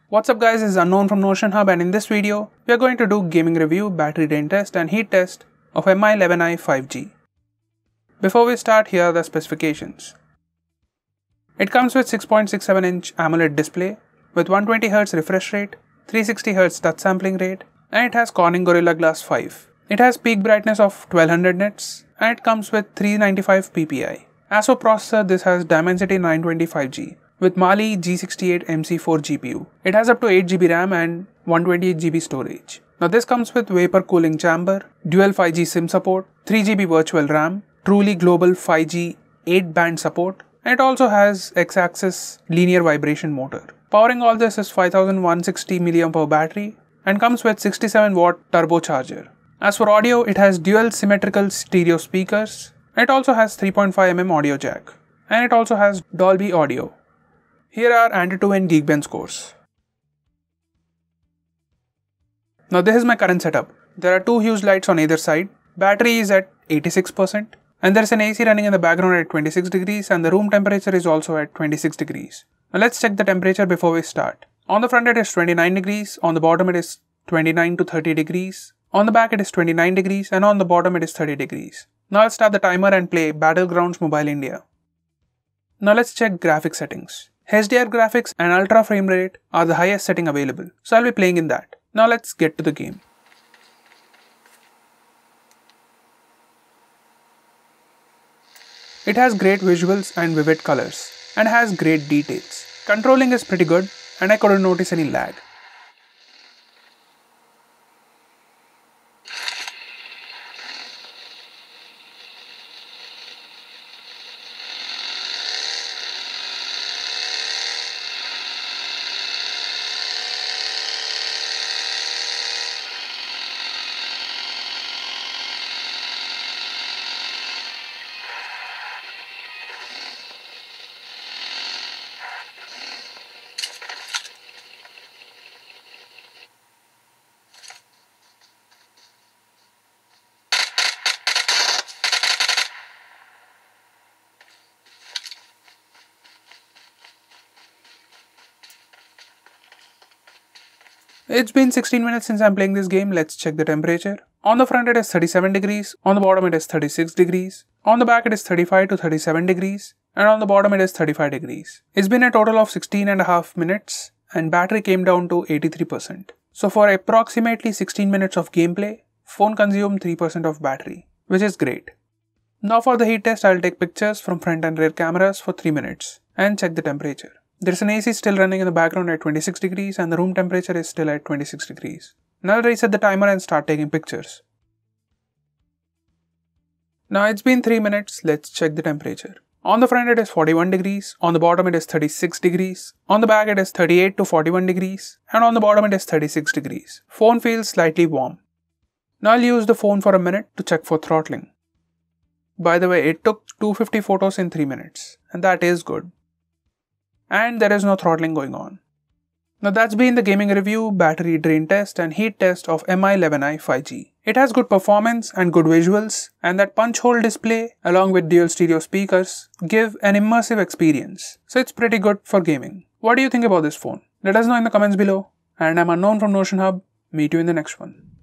What's up guys, this is Unknown from Notion Hub, and in this video, we are going to do gaming review, battery drain test and heat test of Mi 11i 5G. Before we start, here are the specifications. It comes with 6.67-inch AMOLED display with 120Hz refresh rate, 360Hz touch sampling rate, and it has Corning Gorilla Glass 5. It has peak brightness of 1200 nits and it comes with 395 ppi. As for processor, this has Dimensity 920 5G with Mali G68 MC4 GPU. It has up to 8GB RAM and 128GB storage. Now this comes with vapor cooling chamber, dual 5G SIM support, 3GB virtual RAM, truly global 5G 8-band support, and it also has X-axis linear vibration motor. Powering all this is 5160 mAh battery and comes with 67W turbocharger. As for audio, it has dual symmetrical stereo speakers. It also has 3.5mm audio jack. And it also has Dolby audio. Here are Antutu and Geekbench scores. Now this is my current setup. There are two huge lights on either side. Battery is at 86%. And there is an AC running in the background at 26 degrees and the room temperature is also at 26 degrees. Now let's check the temperature before we start. On the front it is 29 degrees, on the bottom it is 29 to 30 degrees. On the back it is 29 degrees and on the bottom it is 30 degrees. Now I'll start the timer and play Battlegrounds Mobile India. Now let's check graphics settings. HDR graphics and ultra frame rate are the highest setting available, so I'll be playing in that. Now let's get to the game. It has great visuals and vivid colors and has great details. Controlling is pretty good and I couldn't notice any lag. It's been 16 minutes since I'm playing this game. Let's check the temperature. On the front it is 37 degrees, on the bottom it is 36 degrees, on the back it is 35 to 37 degrees, and on the bottom it is 35 degrees. It's been a total of 16.5 minutes and battery came down to 83%. So for approximately 16 minutes of gameplay, phone consumed 3% of battery, which is great. Now for the heat test, I'll take pictures from front and rear cameras for 3 minutes and check the temperature. There's an AC still running in the background at 26 degrees and the room temperature is still at 26 degrees. Now I'll reset the timer and start taking pictures. Now it's been 3 minutes, let's check the temperature. On the front it is 41 degrees, on the bottom it is 36 degrees, on the back it is 38 to 41 degrees, and on the bottom it is 36 degrees. Phone feels slightly warm. Now I'll use the phone for a minute to check for throttling. By the way, it took 250 photos in 3 minutes, and that is good. And there is no throttling going on. Now that's been the gaming review, battery drain test and heat test of Mi 11i 5G. It has good performance and good visuals, and that punch hole display along with dual stereo speakers give an immersive experience. So it's pretty good for gaming. What do you think about this phone? Let us know in the comments below, and I'm Unknown from Notion Hub. Meet you in the next one.